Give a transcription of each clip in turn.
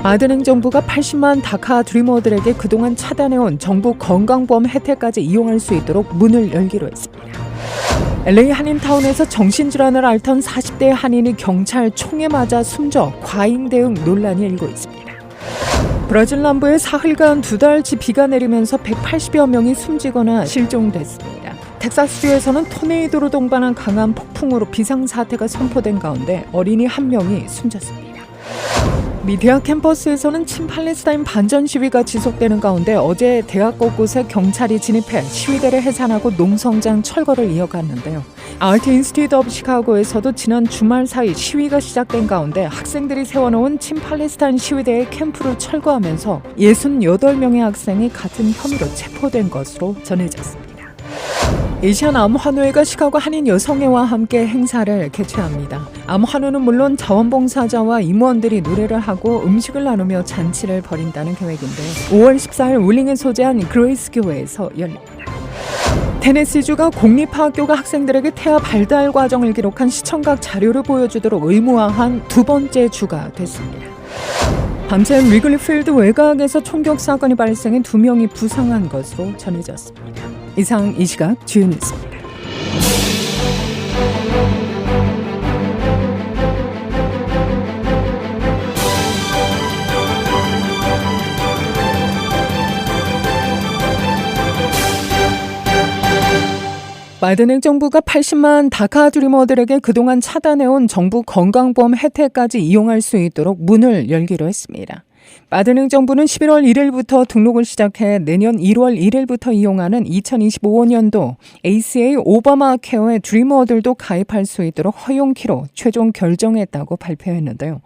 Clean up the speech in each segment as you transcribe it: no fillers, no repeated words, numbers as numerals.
바이든 행정부가 80만 다카 드리머들에게 그동안 차단해온 정부 건강보험 혜택까지 이용할 수 있도록 문을 열기로 했습니다. LA 한인타운에서 정신질환을 앓던 40대 한인이 경찰 총에 맞아 숨져 과잉 대응 논란이 일고 있습니다. 브라질 남부에 사흘간 2달치 비가 내리면서 180여 명이 숨지거나 실종됐습니다. 텍사스주에서는 토네이도로 동반한 강한 폭풍으로 비상사태가 선포된 가운데 어린이 1명이 숨졌습니다. 미디어 캠퍼스에서는 친팔레스타인 반전 시위가 지속되는 가운데 어제 대학 곳곳에 경찰이 진입해 시위대를 해산하고 농성장 철거를 이어갔는데요. 아트 인스티튜트 오브 시카고에서도 지난 주말 사이 시위가 시작된 가운데 학생들이 세워놓은 친팔레스타인 시위대의 캠프를 철거하면서 68명의 학생이 같은 혐의로 체포된 것으로 전해졌습니다. 에이시안 암환호회가 시카고 한인 여성회와 함께 행사를 개최합니다. 암환호는 물론 자원봉사자와 임원들이 노래를 하고 음식을 나누며 잔치를 벌인다는 계획인데 5월 14일 울링에 소재한 그레이스 교회에서 열립니다. 테네시주가 공립학교가 학생들에게 태아 발달 과정을 기록한 시청각 자료를 보여주도록 의무화한 두 번째 주가 됐습니다. 밤샘 리글리필드 외곽에서 총격 사건이 발생해 2명이 부상한 것으로 전해졌습니다. 이상 이 시각 주요 뉴스입니다. 바이든 행정부가 80만 다카 드리머들에게 그동안 차단해온 정부 건강보험 혜택까지 이용할 수 있도록 문을 열기로 했습니다. 바이든 행정부는 11월 1일부터 등록을 시작해 내년 1월 1일부터 이용하는 2025년도 ACA 오바마 케어의 드리머들도 가입할 수 있도록 허용키로 최종 결정했다고 발표했는데요.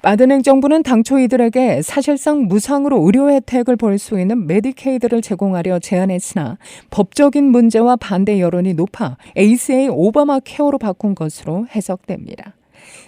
바이든 행정부는 당초 이들에게 사실상 무상으로 의료 혜택을 볼 수 있는 메디케이드를 제공하려 제안했으나 법적인 문제와 반대 여론이 높아 ACA 오바마 케어로 바꾼 것으로 해석됩니다.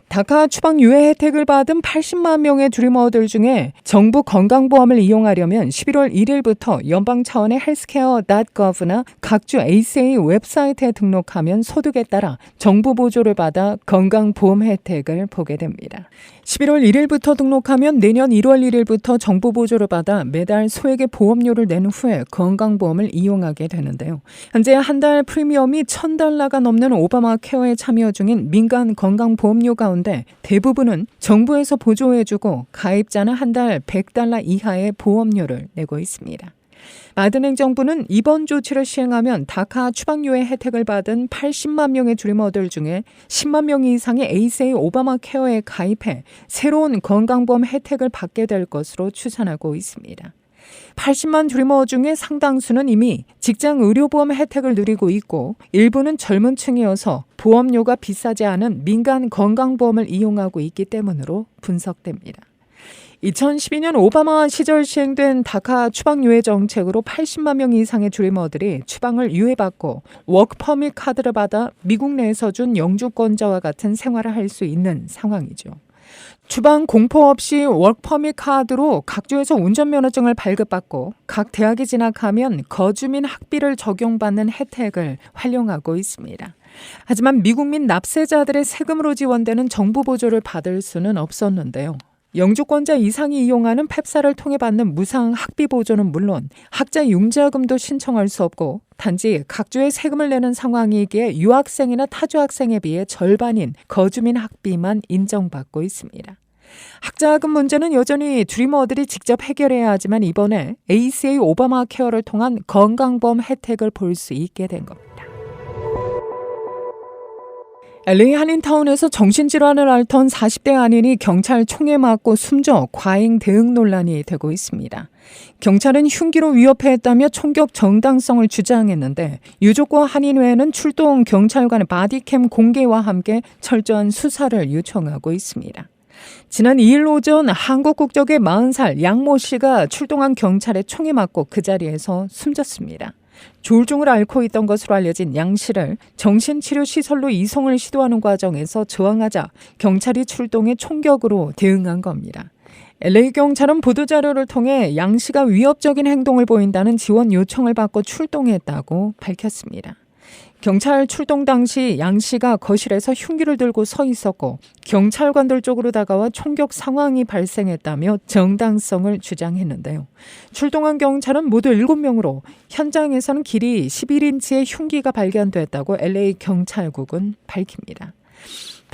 다카 추방 유예 혜택을 받은 80만 명의 드리머들 중에 정부 건강보험을 이용하려면 11월 1일부터 연방 차원의 healthcare.gov나 각주 ACA 웹사이트에 등록하면 소득에 따라 정부 보조를 받아 건강보험 혜택을 보게 됩니다. 11월 1일부터 등록하면 내년 1월 1일부터 정부 보조를 받아 매달 소액의 보험료를 낸 후에 건강보험을 이용하게 되는데요. 현재 한 달 프리미엄이 $1,000가 넘는 오바마 케어에 참여 중인 민간 건강보험료 가운데 대부분은 정부에서 보조해주고 가입자는 한 달 $100 이하의 보험료를 내고 있습니다. 바이든 행정부는 이번 조치를 시행하면 다카 추방유예 혜택을 받은 80만 명의 드리머들 중에 10만 명 이상이 ACA 오바마 케어에 가입해 새로운 건강보험 혜택을 받게 될 것으로 추산하고 있습니다. 80만 드리머 중에 상당수는 이미 직장 의료보험 혜택을 누리고 있고 일부는 젊은 층이어서 보험료가 비싸지 않은 민간 건강보험을 이용하고 있기 때문으로 분석됩니다. 2012년 오바마 시절 시행된 다카 추방 유예 정책으로 80만 명 이상의 드리머들이 추방을 유예받고 워크퍼밋 카드를 받아 미국 내에서 준 영주권자와 같은 생활을 할 수 있는 상황이죠. 추방 공포 없이 워크퍼밋 카드로 각 주에서 운전면허증을 발급받고 각 대학에 진학하면 거주민 학비를 적용받는 혜택을 활용하고 있습니다. 하지만 미국민 납세자들의 세금으로 지원되는 정부 보조를 받을 수는 없었는데요. 영주권자 이상이 이용하는 펩사를 통해 받는 무상 학비 보조는 물론 학자 융자금도 신청할 수 없고 단지 각주에 세금을 내는 상황이기에 유학생이나 타주 학생에 비해 절반인 거주민 학비만 인정받고 있습니다. 학자금 문제는 여전히 드리머들이 직접 해결해야 하지만 이번에 ACA 오바마 케어를 통한 건강보험 혜택을 볼 수 있게 된 겁니다. LA 한인타운에서 정신질환을 앓던 40대 한인이 경찰 총에 맞고 숨져 과잉 대응 논란이 되고 있습니다. 경찰은 흉기로 위협했다며 총격 정당성을 주장했는데 유족과 한인회는 출동 경찰관의 바디캠 공개와 함께 철저한 수사를 요청하고 있습니다. 지난 2일 오전 한국 국적의 40살 양모 씨가 출동한 경찰에 총에 맞고 그 자리에서 숨졌습니다. 조울증을 앓고 있던 것으로 알려진 양 씨를 정신치료시설로 이송을 시도하는 과정에서 저항하자 경찰이 출동해 총격으로 대응한 겁니다. LA 경찰은 보도자료를 통해 양 씨가 위협적인 행동을 보인다는 지원 요청을 받고 출동했다고 밝혔습니다. 경찰 출동 당시 양 씨가 거실에서 흉기를 들고 서 있었고 경찰관들 쪽으로 다가와 총격 상황이 발생했다며 정당성을 주장했는데요. 출동한 경찰은 모두 7명으로 현장에서는 길이 11인치의 흉기가 발견됐다고 LA 경찰국은 밝힙니다.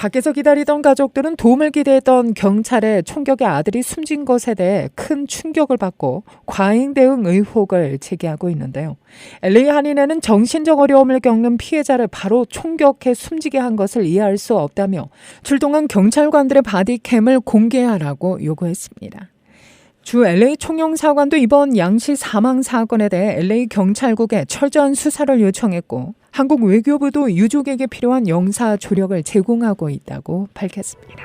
밖에서 기다리던 가족들은 도움을 기대했던 경찰의 총격에 아들이 숨진 것에 대해 큰 충격을 받고 과잉 대응 의혹을 제기하고 있는데요. LA 한인회는 정신적 어려움을 겪는 피해자를 바로 총격해 숨지게 한 것을 이해할 수 없다며 출동한 경찰관들의 바디캠을 공개하라고 요구했습니다. 주 LA 총영사관도 이번 양씨 사망 사건에 대해 LA 경찰국에 철저한 수사를 요청했고 한국 외교부도 유족에게 필요한 영사 조력을 제공하고 있다고 밝혔습니다.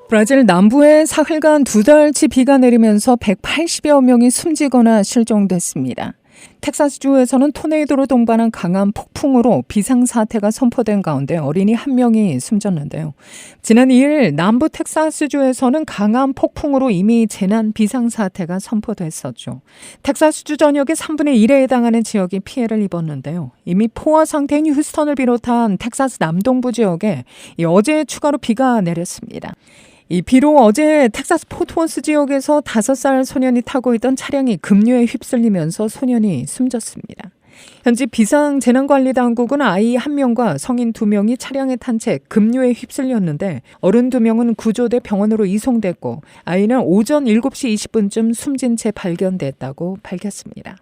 브라질 남부에 사흘간 2달치 비가 내리면서 180여 명이 숨지거나 실종됐습니다. 텍사스주에서는 토네이도로 동반한 강한 폭풍으로 비상사태가 선포된 가운데 어린이 1명이 숨졌는데요. 지난 2일 남부 텍사스주에서는 강한 폭풍으로 이미 재난 비상사태가 선포됐었죠. 텍사스주 전역의 3분의 1에 해당하는 지역이 피해를 입었는데요. 이미 포화 상태인 휴스턴을 비롯한 텍사스 남동부 지역에 어제 추가로 비가 내렸습니다. 이 비로 어제 텍사스 포트워스 지역에서 5살 소년이 타고 있던 차량이 급류에 휩쓸리면서 소년이 숨졌습니다. 현재 비상재난관리당국은 아이 1명과 성인 2명이 차량에 탄 채 급류에 휩쓸렸는데 어른 2명은 구조돼 병원으로 이송됐고 아이는 오전 7시 20분쯤 숨진 채 발견됐다고 밝혔습니다.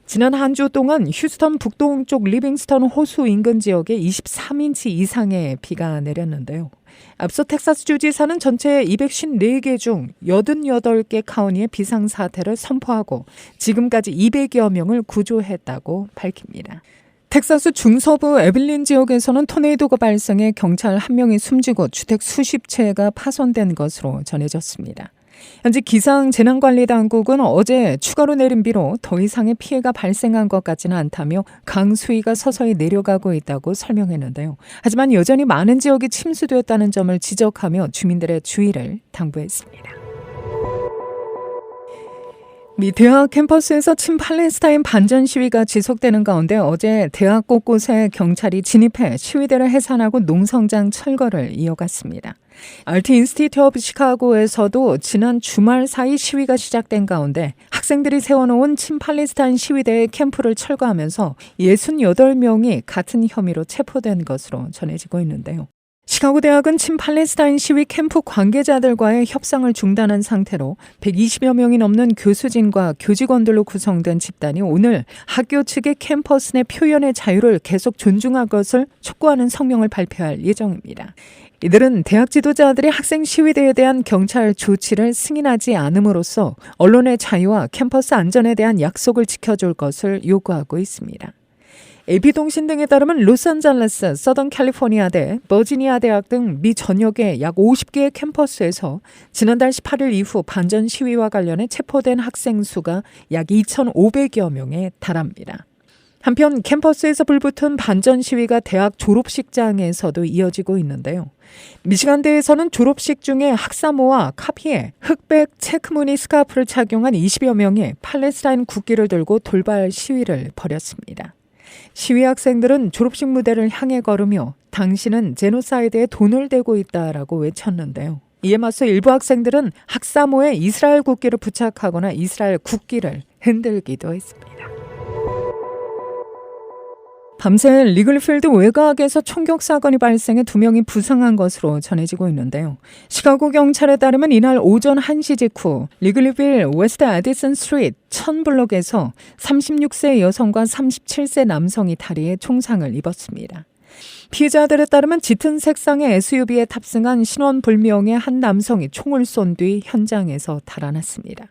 지난 한 주 동안 휴스턴 북동쪽 리빙스턴 호수 인근 지역에 23인치 이상의 비가 내렸는데요. 앞서 텍사스 주지사는 전체 254개 중 88개 카운티의 비상사태를 선포하고 지금까지 200여 명을 구조했다고 밝힙니다. 텍사스 중서부 에빌린 지역에서는 토네이도가 발생해 경찰 1명이 숨지고 주택 수십 채가 파손된 것으로 전해졌습니다. 현재 기상재난관리당국은 어제 추가로 내린 비로 더 이상의 피해가 발생한 것 같지는 않다며 강수위가 서서히 내려가고 있다고 설명했는데요. 하지만 여전히 많은 지역이 침수됐다는 점을 지적하며 주민들의 주의를 당부했습니다. 미 대학 캠퍼스에서 친팔레스타인 반전 시위가 지속되는 가운데 어제 대학 곳곳에 경찰이 진입해 시위대를 해산하고 농성장 철거를 이어갔습니다. RT 인스티튜트 오브 시카고에서도 지난 주말 사이 시위가 시작된 가운데 학생들이 세워놓은 친팔레스타인 시위대의 캠프를 철거하면서 68명이 같은 혐의로 체포된 것으로 전해지고 있는데요. 시카고 대학은 친팔레스타인 시위 캠프 관계자들과의 협상을 중단한 상태로 120여 명이 넘는 교수진과 교직원들로 구성된 집단이 오늘 학교 측의 캠퍼스 내 표현의 자유를 계속 존중할 것을 촉구하는 성명을 발표할 예정입니다. 이들은 대학 지도자들이 학생 시위대에 대한 경찰 조치를 승인하지 않음으로써 언론의 자유와 캠퍼스 안전에 대한 약속을 지켜줄 것을 요구하고 있습니다. AP통신 등에 따르면 로스앤젤레스, 서던 캘리포니아대, 버지니아 대학 등 미 전역의 약 50개의 캠퍼스에서 지난달 18일 이후 반전 시위와 관련해 체포된 학생 수가 약 2,500여 명에 달합니다. 한편 캠퍼스에서 불붙은 반전 시위가 대학 졸업식장에서도 이어지고 있는데요. 미시간대에서는 졸업식 중에 학사모와 카피에 흑백 체크무늬 스카프를 착용한 20여 명이 팔레스타인 국기를 들고 돌발 시위를 벌였습니다. 시위 학생들은 졸업식 무대를 향해 걸으며 당신은 제노사이드에 돈을 대고 있다라고 외쳤는데요. 이에 맞서 일부 학생들은 학사모에 이스라엘 국기를 부착하거나 이스라엘 국기를 흔들기도 했습니다. 밤새 리글필드 외곽에서 총격 사건이 발생해 2명이 부상한 것으로 전해지고 있는데요. 시카고 경찰에 따르면 이날 오전 1시 직후 리글필드 웨스트 에디슨 스트리트 1000블록에서 36세 여성과 37세 남성이 다리에 총상을 입었습니다. 피해자들에 따르면 짙은 색상의 SUV에 탑승한 신원불명의 한 남성이 총을 쏜 뒤 현장에서 달아났습니다.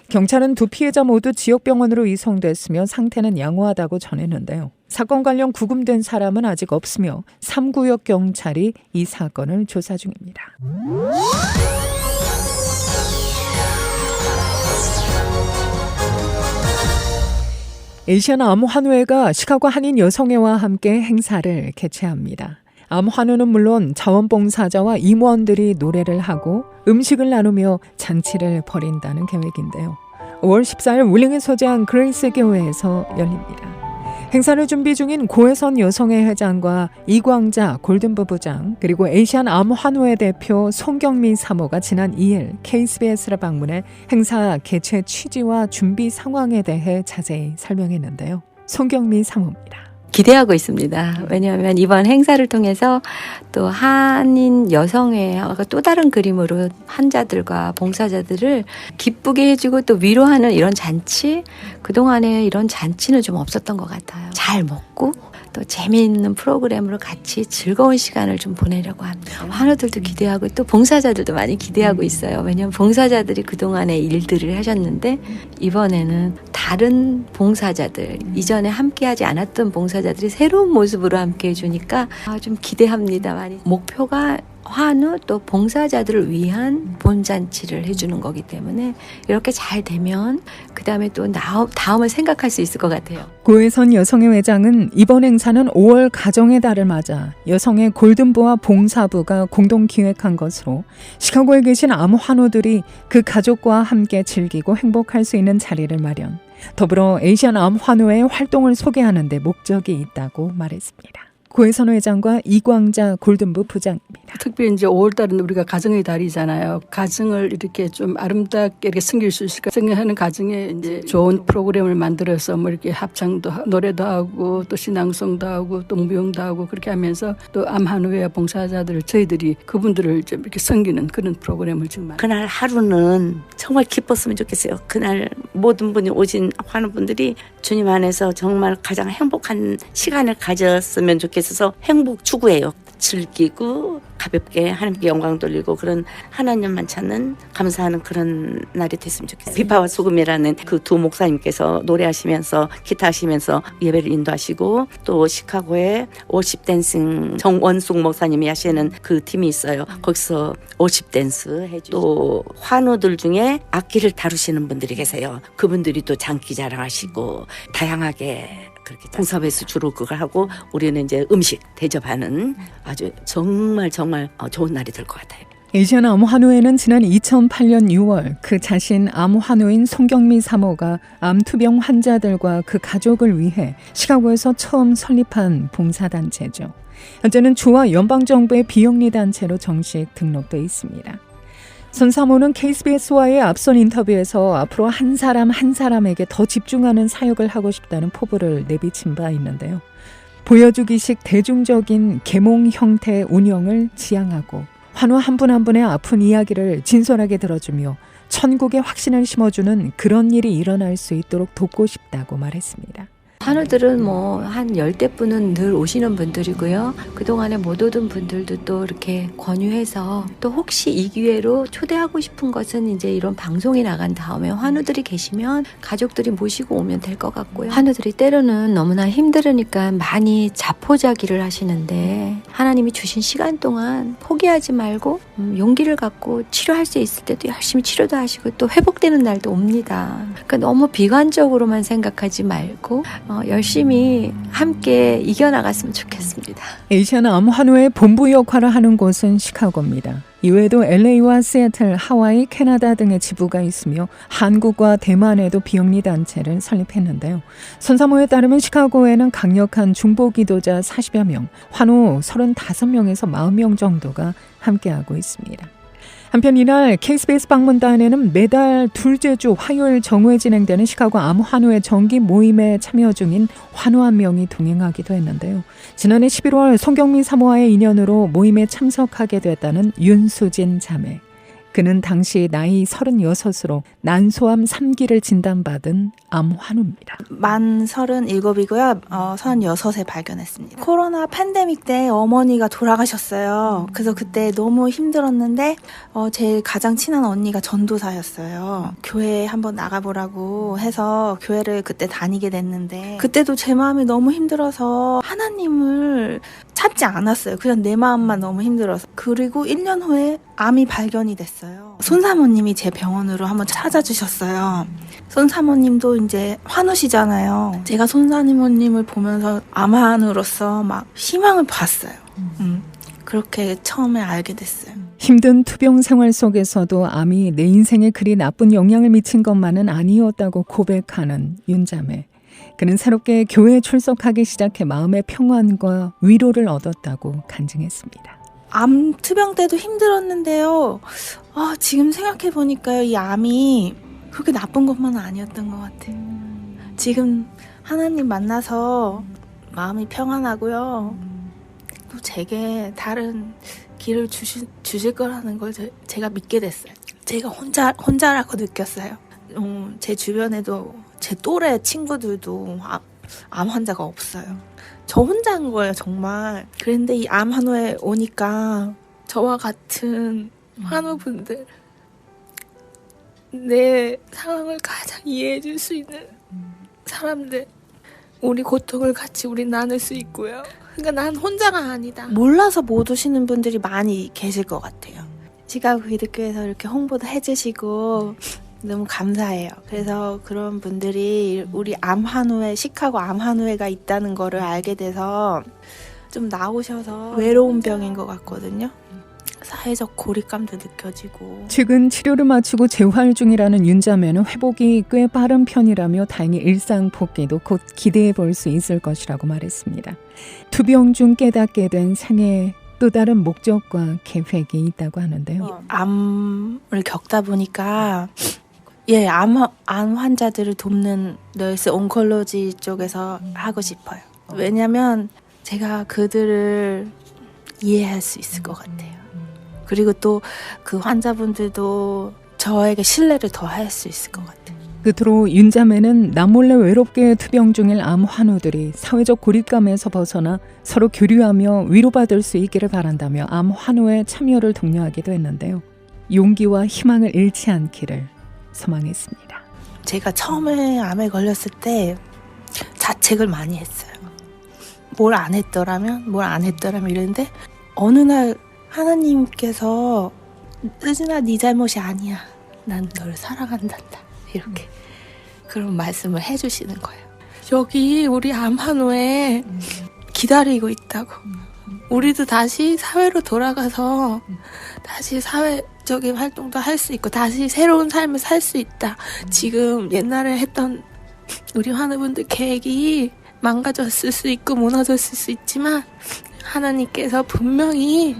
경찰은 2 피해자 모두 지역병원으로 이송됐으며 상태는 양호하다고 전했는데요. 사건 관련 구금된 사람은 아직 없으며 3구역 경찰이 이 사건을 조사 중입니다. 아시안암환회가 시카고 한인 여성회와 함께 행사를 개최합니다. 암환회는 물론 자원봉사자와 임원들이 노래를 하고 음식을 나누며 잔치를 벌인다는 계획인데요. 5월 14일 울릉에 소재한 그레이스 교회에서 열립니다. 행사를 준비 중인 고혜선 여성회 회장과 이광자 골든부 부장 그리고 에이시안 암 환우회 대표 송경미 사모가 지난 2일 KBS를 방문해 행사 개최 취지와 준비 상황에 대해 자세히 설명했는데요. 송경미 사모입니다. 기대하고 있습니다. 왜냐하면 이번 행사를 통해서 또 한인 여성회가 또 다른 그림으로 환자들과 봉사자들을 기쁘게 해주고 또 위로하는 이런 잔치, 그동안에 이런 잔치는 좀 없었던 것 같아요. 잘 먹고 또 재미있는 프로그램으로 같이 즐거운 시간을 좀 보내려고 합니다. 환우들도 기대하고 또 봉사자들도 많이 기대하고 있어요. 왜냐하면 봉사자들이 그동안에 일들을 하셨는데 이번에는 다른 봉사자들, 이전에 함께하지 않았던 봉사자들이 새로운 모습으로 함께해 주니까 좀 기대합니다. 많이. 목표가 환우 또 봉사자들을 위한 본잔치를 해주는 거기 때문에 이렇게 잘 되면 그 다음에 또 다음을 생각할 수 있을 것 같아요. 고혜선 여성회 회장은 이번 행사는 5월 가정의 달을 맞아 여성의 골든부와 봉사부가 공동 기획한 것으로 시카고에 계신 암 환우들이 그 가족과 함께 즐기고 행복할 수 있는 자리를 마련, 더불어 에이시안 암 환우회의 활동을 소개하는 데 목적이 있다고 말했습니다. 고혜선 회장과 이광자 골든부 부장입니다. 특별히 이제 5월달은 우리가 가정의 달이잖아요. 가정을 이렇게 좀 아름답게 이렇게 섬길 수 있을까 생각하는 가정에 이제 좋은 프로그램을 만들어서 뭐 이렇게 합창도 노래도 하고 또 신앙송도 하고 또 무용도 하고 그렇게 하면서 또 암환우회와 봉사자들을 저희들이 그분들을 좀 이렇게 섬기는 그런 프로그램을 지금 그날 하루는 정말 기뻤으면 좋겠어요. 그날 모든 분이 오신 환우분들이 주님 안에서 정말 가장 행복한 시간을 가졌으면 좋겠어서 행복 추구해요. 즐기고 가볍게 하나님께 영광 돌리고 그런 하나님만 찾는 감사하는 그런 날이 됐으면 좋겠어요. 비파와 소금이라는 그 두 목사님께서 노래하시면서 기타하시면서 예배를 인도하시고 또 시카고에 워십 댄싱 정원숙 목사님이 하시는 그 팀이 있어요. 거기서 워십 댄스 해주시고 또 환우들 중에 악기를 다루시는 분들이 계세요. 그분들이 또 장기 자랑하시고 다양하게 그렇게 봉사회에서 주로 그걸 하고 우리는 이제 음식 대접하는 아주 정말 좋은 날이 될 것 같아요. 에이시안 암 환우회는 지난 2008년 6월 그 자신 암 환우인 송경미 사모가 암 투병 환자들과 그 가족을 위해 시카고에서 처음 설립한 봉사단체죠. 현재는 주와 연방정부의 비영리 단체로 정식 등록돼 있습니다. 손 사모는 KBS와의 앞선 인터뷰에서 앞으로 한 사람 한 사람에게 더 집중하는 사역을 하고 싶다는 포부를 내비친 바 있는데요. 보여주기식 대중적인 계몽 형태 운영을 지향하고 환우 한 분 한 분의 아픈 이야기를 진솔하게 들어주며 천국의 확신을 심어주는 그런 일이 일어날 수 있도록 돕고 싶다고 말했습니다. 환우들은 뭐 한 10대분은 늘 오시는 분들이고요. 그동안에 못 오던 분들도 또 이렇게 권유해서 또 혹시 이 기회로 초대하고 싶은 것은 이제 이런 방송이 나간 다음에 환우들이 계시면 가족들이 모시고 오면 될 것 같고요. 환우들이 때로는 너무나 힘들으니까 많이 자포자기를 하시는데 하나님이 주신 시간 동안 포기하지 말고 용기를 갖고 치료할 수 있을 때도 열심히 치료도 하시고 또 회복되는 날도 옵니다. 그러니까 너무 비관적으로만 생각하지 말고 열심히 함께 이겨나갔으면 좋겠습니다. 에이시안 암 환우회 본부 역할을 하는 곳은 시카고입니다. 이외에도 LA와 시애틀, 하와이, 캐나다 등의 지부가 있으며 한국과 대만에도 비영리 단체를 설립했는데요. 손사모에 따르면 시카고에는 강력한 중보 기도자 40여 명, 환우 35명에서 40명 정도가 함께하고 있습니다. 한편 이날 KBS 방문단에는 매달 둘째 주 화요일 정오에 진행되는 시카고 암 환우회 정기 모임에 참여 중인 환우 한 명이 동행하기도 했는데요. 지난해 11월 송경미 사모와의 인연으로 모임에 참석하게 됐다는 윤수진 자매. 그는 당시 나이 36으로 난소암 3기를 진단받은 암 환우입니다. 만 37이고요. 36에 발견했습니다. 코로나 팬데믹 때 어머니가 돌아가셨어요. 그래서 그때 너무 힘들었는데 제 가장 친한 언니가 전도사였어요. 교회에 한번 나가보라고 해서 교회를 그때 다니게 됐는데 그때도 제 마음이 너무 힘들어서 하나님을 찾지 않았어요. 그냥 내 마음만 너무 힘들어서. 그리고 1년 후에 암이 발견이 됐어요. 손사모님이 제 병원으로 한번 찾아주셨어요. 손사모님도 이제 환우시잖아요. 제가 손사모님을 보면서 암환으로서 막 희망을 봤어요. 그렇게 처음에 알게 됐어요. 힘든 투병 생활 속에서도 암이 내 인생에 그리 나쁜 영향을 미친 것만은 아니었다고 고백하는 윤자매. 그는 새롭게 교회에 출석하기 시작해 마음의 평안과 위로를 얻었다고 간증했습니다. 암 투병 때도 힘들었는데요. 지금 생각해 보니까요, 이 암이 그렇게 나쁜 것만은 아니었던 것 같아요. 지금 하나님 만나서 마음이 평안하고요. 또 제게 다른 길을 주실 거라는 걸 제가 믿게 됐어요. 제가 혼자라고 느꼈어요. 제 주변에도 제 또래 친구들도 암 환자가 없어요. 저 혼자인 거예요, 정말. 그런데 이 암 환우에 오니까 저와 같은 환우분들, 내 상황을 가장 이해해 줄 수 있는 사람들, 우리 고통을 같이 우리 나눌 수 있고요. 그러니까 난 혼자가 아니다. 몰라서 못 오시는 분들이 많이 계실 것 같아요. 시카고 기독교에서 이렇게 홍보도 해주시고 너무 감사해요. 그래서 그런 분들이 우리 암 환우회, 시카고 암 환우회가 있다는 거를 알게 돼서 좀 나오셔서 외로운 병인 것 같거든요. 사회적 고립감도 느껴지고. 최근 치료를 마치고 재활 중이라는 윤자매는 회복이 꽤 빠른 편이라며 다행히 일상 복귀도 곧 기대해 볼 수 있을 것이라고 말했습니다. 투병 중 깨닫게 된 생애의 또 다른 목적과 계획이 있다고 하는데요. 암을 겪다 보니까 암 환자들을 돕는 널스 온콜로지 쪽에서 하고 싶어요. 왜냐면 제가 그들을 이해할 수 있을 것 같아요. 그리고 또 그 환자분들도 저에게 신뢰를 더 할 수 있을 것 같아요. 끝으로 윤자매는 남몰래 외롭게 투병 중일 암 환우들이 사회적 고립감에서 벗어나 서로 교류하며 위로받을 수 있기를 바란다며 암 환우에 참여를 독려하기도 했는데요. 용기와 희망을 잃지 않기를 소망했습니다. 제가 처음에 암에 걸렸을 때 자책을 많이 했어요. 뭘 안 했더라면 이랬는데 어느 날 하나님께서 수진아, 네 잘못이 아니야. 난 널 사랑한단다. 이렇게 그런 말씀을 해주시는 거예요. 여기 우리 암 환우에 기다리고 있다고. 우리도 다시 사회로 돌아가서 다시 사회적인 활동도 할 수 있고 다시 새로운 삶을 살 수 있다. 지금 옛날에 했던 우리 환우분들 계획이 망가졌을 수 있고 무너졌을 수 있지만 하나님께서 분명히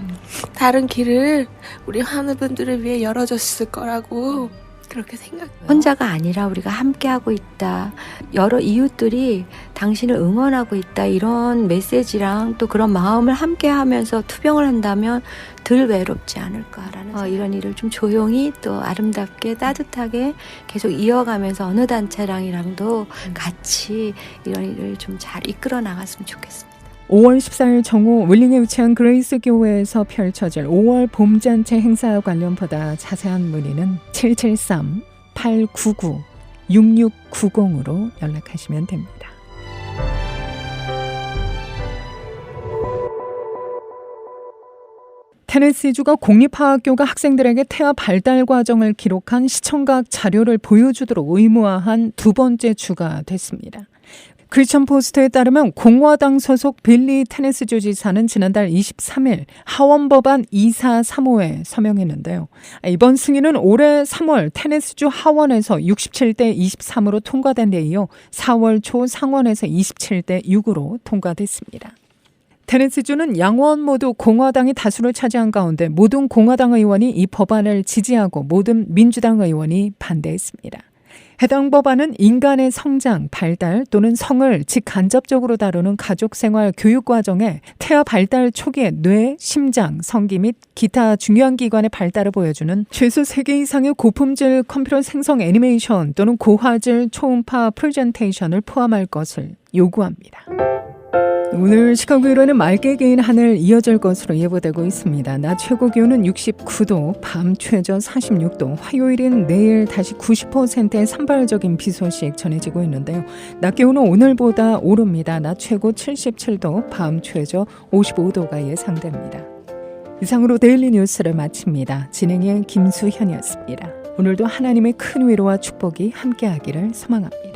다른 길을 우리 환우분들을 위해 열어줬을 거라고 그렇게 생각해요. 혼자가 아니라 우리가 함께하고 있다. 여러 이웃들이 당신을 응원하고 있다. 이런 메시지랑 또 그런 마음을 함께하면서 투병을 한다면 덜 외롭지 않을까라는 이런 일을 좀 조용히 또 아름답게 따뜻하게 계속 이어가면서 어느 단체랑이랑도 같이 이런 일을 좀 잘 이끌어 나갔으면 좋겠습니다. 5월 14일 정오 윌링에 위치한 그레이스 교회에서 펼쳐질 5월 봄잔치 행사 관련 보다 자세한 문의는 773-899-6690으로 연락하시면 됩니다. 테네시주가 공립학교가 학생들에게 태아 발달 과정을 기록한 시청각 자료를 보여주도록 의무화한 두 번째 주가 됐습니다. 크리스천 포스트에 따르면 공화당 소속 빌리 테네시주 지사는 지난달 23일 하원법안 2435에 서명했는데요. 이번 승인은 올해 3월 테네시주 하원에서 67대 23으로 통과된 데 이어 4월 초 상원에서 27대 6으로 통과됐습니다. 테네시주는 양원 모두 공화당이 다수를 차지한 가운데 모든 공화당 의원이 이 법안을 지지하고 모든 민주당 의원이 반대했습니다. 해당 법안은 인간의 성장, 발달 또는 성을 직간접적으로 다루는 가족생활 교육 과정에 태아 발달 초기에 뇌, 심장, 성기 및 기타 중요한 기관의 발달을 보여주는 최소 3개 이상의 고품질 컴퓨터 생성 애니메이션 또는 고화질 초음파 프레젠테이션을 포함할 것을 요구합니다. 오늘 시카고에는 맑게 개인 하늘 이어질 것으로 예보되고 있습니다. 낮 최고 기온은 69도, 밤 최저 46도, 화요일인 내일 다시 90%의 산발적인 비 소식 전해지고 있는데요. 낮 기온은 오늘보다 오릅니다. 낮 최고 77도, 밤 최저 55도가 예상됩니다. 이상으로 데일리 뉴스를 마칩니다. 진행의 김수현이었습니다. 오늘도 하나님의 큰 위로와 축복이 함께하기를 소망합니다.